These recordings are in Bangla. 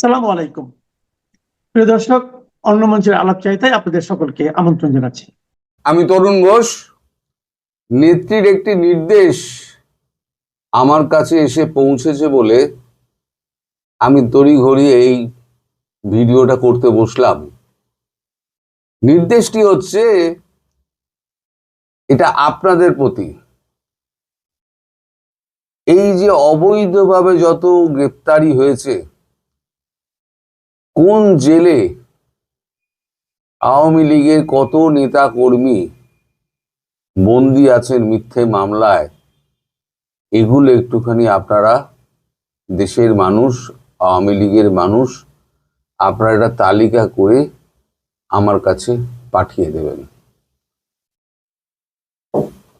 সালামু আলাইকুম। প্রিয় দর্শক, অন্য মঞ্চের আলাপচারিতায় আপনাদের সকলকে আমন্ত্রণ জানাচ্ছি। আমি তরুণ ঘোষ। নেত্রীর একটি নির্দেশ আমার কাছে এসে পৌঁছেছে বলে আমি তড়িঘড়ি এই ভিডিওটা করতে বসলাম। নির্দেশটি হচ্ছে এটা আপনাদের প্রতি। এই যে অবৈধভাবে যত গ্রেপ্তারি হয়েছে, কোন জেলে আওয়ামী লীগের কত নেতা কর্মী বন্দী আছেন মিথ্যে মামলায়, এগুলো একটুখানি আপনারা দেশের মানুষ, আওয়ামী লীগের মানুষ, আপনারা একটা তালিকা করে আমার কাছে পাঠিয়ে দেবেন।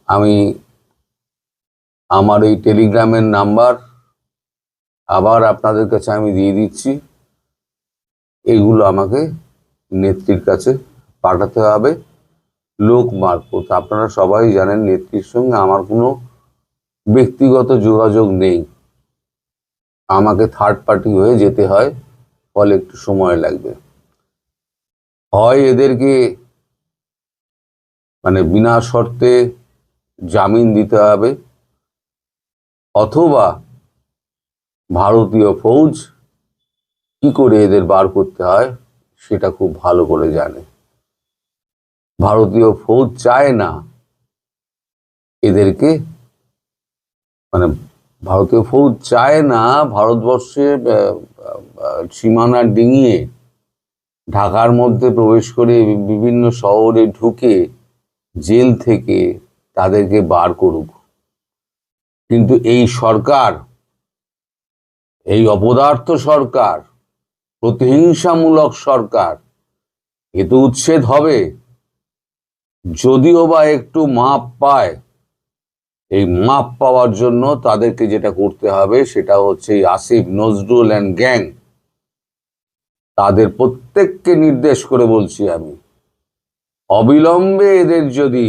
আমি আমার এই টেলিগ্রামের নাম্বার আবার আপনাদের কাছে আমি দিয়ে দিচ্ছি। এগুলো আমাকে নেত্রীর কাছে পাঠাতে হবে লোক মারফত। আপনারা সবাই জানেন নেত্রীর সঙ্গে আমার কোনো ব্যক্তিগত যোগাযোগ নেই। আমাকে থার্ড পার্টি হয়ে যেতে হয়, ফলে একটু সময় লাগবে। হয় এদেরকে বিনা শর্তে জামিন দিতে হবে, অথবা ভারতীয় ফৌজ কি করে এদের বার করতে হয় সেটা খুব ভালো করে জানে। ভারতীয় ফৌজ চায় না এদেরকে, ভারতীয় ফৌজ চায় না ভারতবর্ষে সীমানা ডিঙিয়ে ঢাকার মধ্যে প্রবেশ করে বিভিন্ন শহরে ঢুকে জেল থেকে তাদেরকে বার করুক। কিন্তু এই সরকার, এই অপদার্থ সরকার, প্রতিহিংসামূলক সরকার, এ তো উচ্ছেদ হবে। যদিও বা একটু মাপ পায়, এই মাপ পাওয়ার জন্য তাদেরকে যেটা করতে হবে সেটা হচ্ছে আসিফ নজরুল অ্যান্ড গ্যাং, তাদের প্রত্যেককে নির্দেশ করে বলছি আমি, অবিলম্বে এদের যদি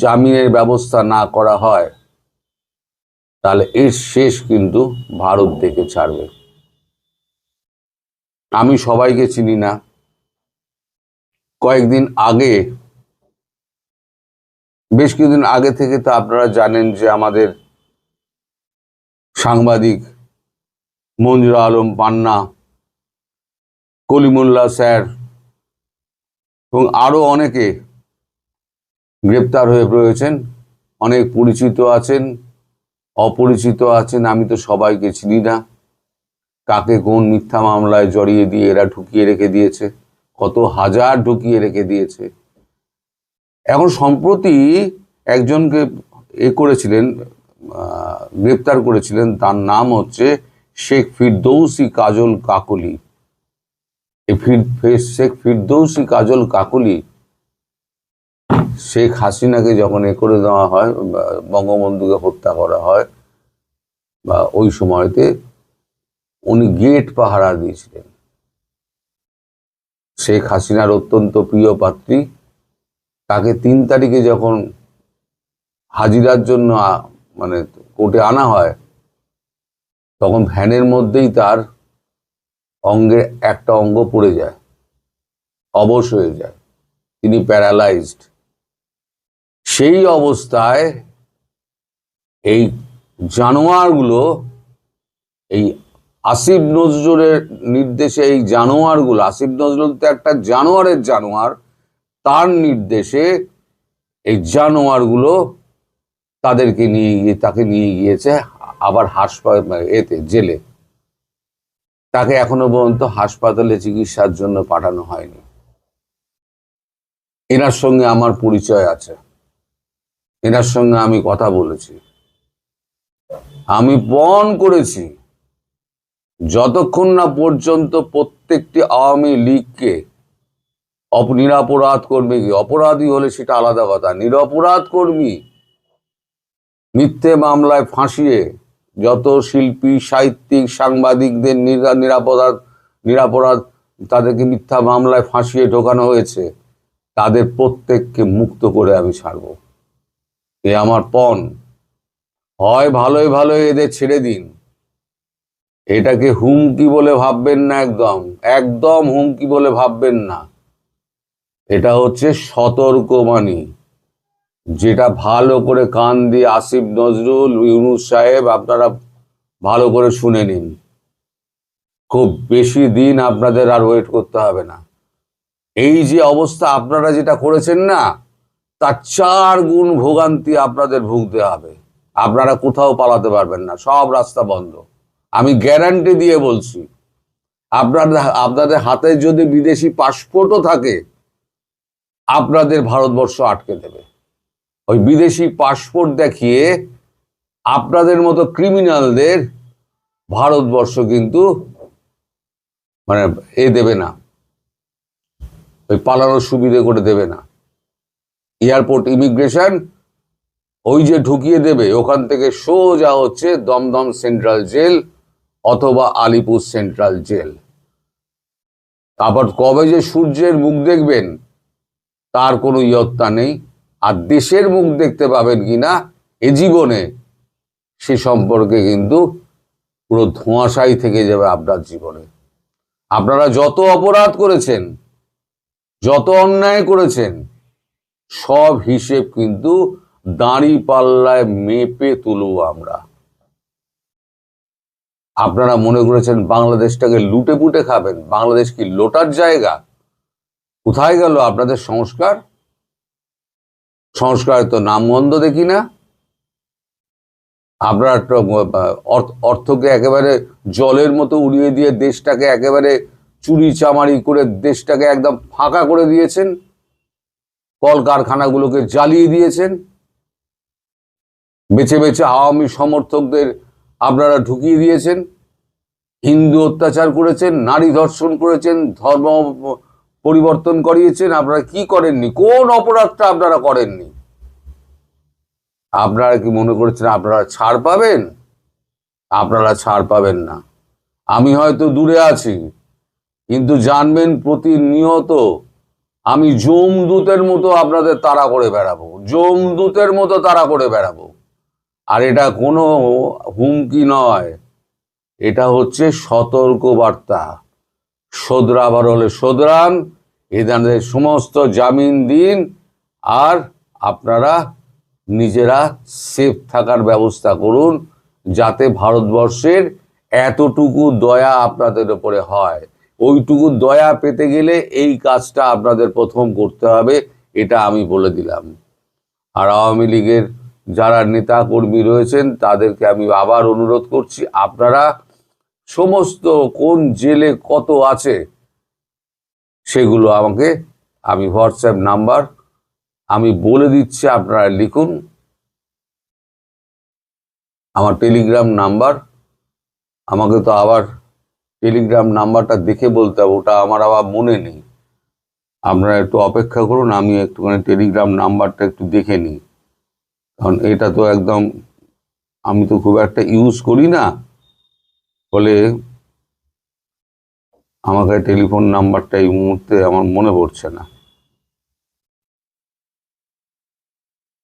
জামিনের ব্যবস্থা না করা হয়, তাহলে এর শেষ কিন্তু ভারত দেখে ছাড়বে। আমি সবাইকে চিনি না। বেশ কিছুদিন আগে থেকে তো আপনারা জানেন যে আমাদের সাংবাদিক মঞ্জুর আলম পান্না, কলিমুল্লাহ স্যার এবং আরো অনেকে গ্রেপ্তার হয়ে রয়েছেন। অনেক পরিচিত আছেন, অপরিচিত আছেন। আমি তো সবাইকে চিনি না, কাকে কোন মিথ্যা মামলায় জড়িয়ে দিয়ে এরা ঢুকিয়ে রেখে দিয়েছে, কত হাজার ঢুকিয়ে রেখে দিয়েছে। এখন সম্প্রতি একজনকে গ্রেপ্তার করেছিলেন, তার নাম হচ্ছে শেখ ফিরদৌসী কাজল কাকলি। শেখ ফিরদৌসী কাজল কাকলি শেখ হাসিনাকে যখন করে দেওয়া হয়, বঙ্গবন্ধুকে হত্যা করা হয়, বা ওই সময়তে উনি গেট পাহারা দিয়েছিলেন। শেখ হাসিনার অত্যন্ত প্রিয় পাত্রী, তাকে 3 তারিখে যখন হাজিরার জন্য কোর্টে আনা হয়, তখন ভ্যানের মধ্যেই তার অঙ্গের একটা অঙ্গ পড়ে যায়, অবশ হয়ে যায়, তিনি প্যারালাইজড। সেই অবস্থায় এই জানোয়ারগুলো, এই আসিফ নজরুলের নির্দেশে এই জানোয়ারগুলো, আসিফ নজরুল তো একটা জানোয়ারের জানোয়ার, তার নির্দেশে এই জানোয়ারগুলো তাকে নিয়ে গিয়েছে আবার জেলে। তাকে এখনো পর্যন্ত হাসপাতালে চিকিৎসার জন্য পাঠানো হয়নি। এনার সঙ্গে আমার পরিচয় আছে, এনার সঙ্গে আমি কথা বলেছি, আমি পণ করেছি যতক্ষণ না পর্যন্ত প্রত্যেকটি আওয়ামী লীগকে, নিরপরাধ কর্মীকে, অপরাধী হলে সেটা আলাদা কথা, নিরপরাধ কর্মী মিথ্যে মামলায় ফাঁসিয়ে যত শিল্পী, সাহিত্যিক, সাংবাদিকদের নিরপরাধ তাদেরকে মিথ্যা মামলায় ফাঁসিয়ে ঢোকানো হয়েছে, তাদের প্রত্যেককে মুক্ত করে আমি ছাড়ব। এ আমার পণ। হয় ভালোই ভালোই এদের ছেড়ে দিন, এটাকে হুমকি বলে ভাববেন না, একদম একদম হুমকি বলে ভাববেন না। এটা হচ্ছে সতর্কবাণী, যেটা ভালো করে কান দিয়ে আসিফ নজরুল, ইউনূস সাহেব আপনারা ভালো করে শুনে নিন। খুব বেশি দিন আপনাদের আর ওয়েট করতে হবে না। এই যে অবস্থা আপনারা যেটা করেছেন না, তার 4 গুণ ভোগান্তি আপনাদের ভুগতে হবে। আপনারা কোথাও পালাতে পারবেন না, সব রাস্তা বন্ধ। আমি গ্যারান্টি দিয়ে বলছি। আপনাদের হাতে যদি বিদেশি পাসপোর্টও থাকে, আপনাদের ভারতবর্ষ আটকে দেবে। ওই বিদেশি পাসপোর্ট দেখিয়ে আপনাদের মতো ক্রিমিনালদের ভারতবর্ষ কিন্তু মানে দেবে না, ওই পালানোর সুবিধে করে দেবে না। এয়ারপোর্ট ইমিগ্রেশন ওই যে ঢুকিয়ে দেবে, ওখান থেকে সোজা হচ্ছে দমদম সেন্ট্রাল জেল অথবা আলিপুর সেন্ট্রাল জেল। তারপর কবে যে সূর্যের মুখ দেখবেন তার কোনো ইয়ত্তা নেই। আর দেশের মুখ দেখতে পাবেন কিনা এ জীবনে, সে সম্পর্কে কিন্তু পুরো ধোঁয়াশাই থেকে যাবে আপনার জীবনে। আপনারা যত অপরাধ করেছেন, যত অন্যায় করেছেন, সব হিসেব কিন্তু দাঁড়ি পাল্লায় মেপে তুলব আমরা। আপনারা মনে করেছেন বাংলাদেশটাকে লুটে পুটে খাবেন? বাংলাদেশ কি লোটার জায়গা? কোথায় গেল আপনাদের সংস্কার? সংস্কারের তো নামগন্ধ দেখি না। আপনারা অর্থকে একেবারে জলের মতো উড়িয়ে দিয়ে দেশটাকে একেবারে চুরি চামারি করে দেশটাকে একদম ফাঁকা করে দিয়েছেন। কলকারখানাগুলোকে জ্বালিয়ে দিয়েছেন। বেছে বেছে আওয়ামী সমর্থকদের আপনারা ঢুকিয়ে দিয়েছেন। হিন্দু অত্যাচার করেছেন, নারী ধর্ষণ করেছেন, ধর্ম পরিবর্তন করিয়েছেন। আপনারা কি করেননি? কোন অপরাধটা আপনারা করেননি? আপনারা কি মনে করেছেন আপনারা ছাড় পাবেন? আপনারা ছাড় পাবেন না। আমি হয়তো দূরে আছি, কিন্তু জানবেন প্রতিনিয়ত আমি যমদূতের মতো আপনাদের তাড়া করে বেড়াবো, যমদূতের মতো তাড়া করে বেড়াবো। আর এটা কোনো হুমকি নয়, এটা হচ্ছে সতর্ক বার্তা। শোধরাবার হলে শোধরান, এদের সমস্ত জামিন দিন, আর আপনারা নিজেরা সেফ থাকার ব্যবস্থা করুন, যাতে ভারতবর্ষের এতটুকু দয়া আপনাদের উপরে হয়। ওইটুকু দয়া পেতে গেলে এই কাজটা আপনাদের প্রথম করতে হবে, এটা আমি বলে দিলাম। আর আওয়ামী লীগের যারা নেতা কর্মী রয়েছেন তাদেরকে আমি আবার অনুরোধ করছি, আপনারা সমস্ত কোন জেলে কত আছে সেগুলো আমাকে, আমি হোয়াটসঅ্যাপ নাম্বার আমি বলে দিচ্ছি, আপনারা লিখুন। আমার টেলিগ্রাম নাম্বার, আমাকে তো আবার টেলিগ্রাম নাম্বারটা দেখে বলতে হবে, ওটা আমার আবার মনে নেই। আপনারা একটু অপেক্ষা করুন, আমি একটুখানি টেলিগ্রাম নাম্বারটা একটু দেখে নিই, কারণ এটা তো একদম আমি তো খুব একটা ইউজ করি না, ফলে আমাকে টেলিফোন নাম্বারটা এই মুহূর্তে আমার মনে পড়ছে না।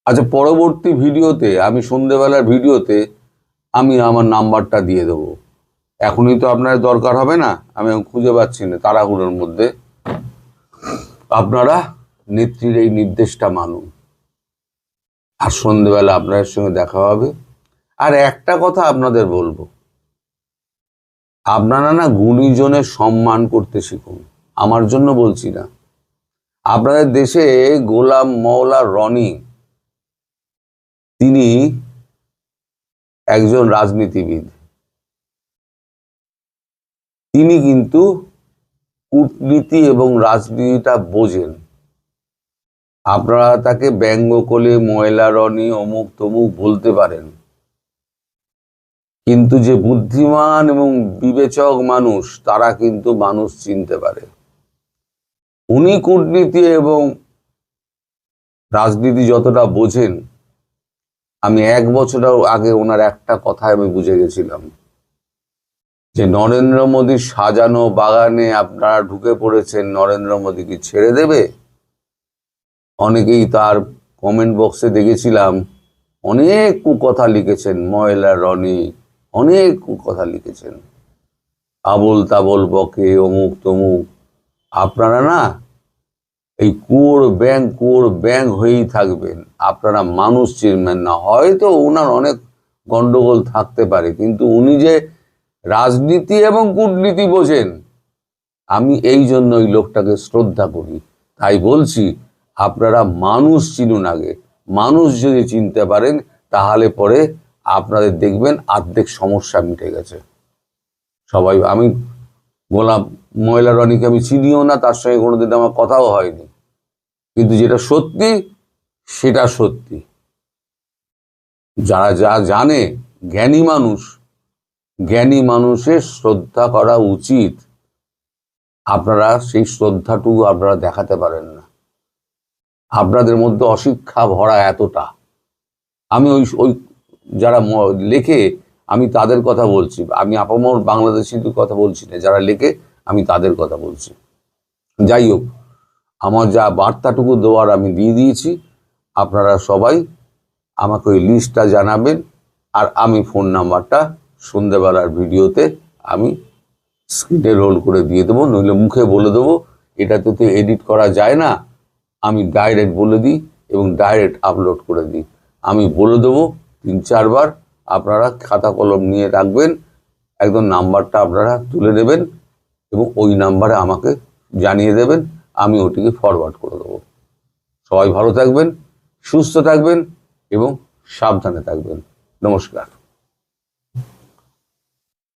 আচ্ছা, পরবর্তী ভিডিওতে আমি সন্ধ্যেবেলার ভিডিওতে আমি আমার নাম্বারটা দিয়ে দেবো। এখনই তো আপনার দরকার হবে না, আমি খুঁজে পাচ্ছি না তাড়াহুড়োর মধ্যে। আপনারা নেত্রীর এই নির্দেশটা মানুন, আর সন্ধ্যেবেলা আপনাদের সঙ্গে দেখা হবে। আর একটা কথা আপনাদের বলবো, আপনারা না গুণীজনের সম্মান করতে শিখুন। আমার জন্য বলছি না, আপনাদের দেশে গোলাম মওলা রনি, তিনি একজন রাজনীতিবিদ। তিনি কিন্তু কূটনীতি এবং রাজনীতিটা বোঝেন। আপনারা তাকে ব্যঙ্গ করে ময়লা রনি অমুক তমুক বলতে পারেন, কিন্তু যে বুদ্ধিমান এবং বিবেচক মানুষ, তারা কিন্তু মানুষ চিনতে পারে। উনি কূটনীতি এবং রাজনীতি যতটা বোঝেন, আমি 1 বছর আগে ওনার একটা কথা আমি বুঝে গেছিলাম, যে নরেন্দ্র মোদীর সাজানো বাগানে আপনারা ঢুকে পড়েছেন, নরেন্দ্র মোদী কি ছেড়ে দেবে? অনেকেই তার কমেন্ট বক্সে দেখেছিলাম অনেক কুকথা লিখেছেন, ময়লা রনি অনেক কুকথা লিখেছেন। আবোল তাবোল বকে, অমুক তমুক। আপনারা না এই কুয়োর ব্যাং হয়েই থাকবেন। আপনারা মানুষ চিনবেন না। হয়তো ওনার অনেক গন্ডগোল থাকতে পারে, কিন্তু উনি যে রাজনীতি এবং কূটনীতি বোঝেন, আমি এই জন্য ওই লোকটাকে শ্রদ্ধা করি। তাই বলছি, আপনারা মানুষ চিনুন আগে। মানুষ যদি চিনতে পারেন, তাহলে পরে আপনাদের দেখবেন অর্ধেক সমস্যা মিটে গেছে। সবাই, আমি গোলাম ময়লা রনিকে আমি চিনিও না, তার সঙ্গে কোনোদিন আমার কথাও হয়নি, কিন্তু যেটা সত্যি সেটা সত্যি। যারা যা জানে, জ্ঞানী মানুষের শ্রদ্ধা করা উচিত। আপনারা সেই শ্রদ্ধাটুকু আপনারা দেখাতে পারেন না। আপনাদের মধ্যে অশিক্ষা ভরা এতটা। আমি ওই ওই যারা লেখে, আমি তাদের কথা বলছি। আমি আপামর বাংলাদেশিদের কথা বলছি না, যারা লেখে আমি তাদের কথা বলছি। যাই হোক, আমার যা বার্তাটুকু দেওয়ার আমি দিয়ে দিয়েছি। আপনারা সবাই আমাকে ওই লিস্টটা জানাবেন, আর আমি ফোন নাম্বারটা সন্ধ্যেবেলার ভিডিওতে আমি স্ক্রিনে রোল করে দিয়ে দেবো, নইলে মুখে বলে দেবো। এটাতে তো এডিট করা যায় না, আমি ডাইরেক্ট বলে দিই এবং ডাইরেক্ট আপলোড করে দিই। আমি বলে দেবো 3-4 বার। আপনারা খাতা কলম নিয়ে রাখবেন, একদম নাম্বারটা আপনারা তুলে নেবেন এবং ওই নাম্বারে আমাকে জানিয়ে দেবেন, আমি ওটিকে ফরওয়ার্ড করে দেবো। সবাই ভালো থাকবেন, সুস্থ থাকবেন এবং সাবধানে থাকবেন। নমস্কার।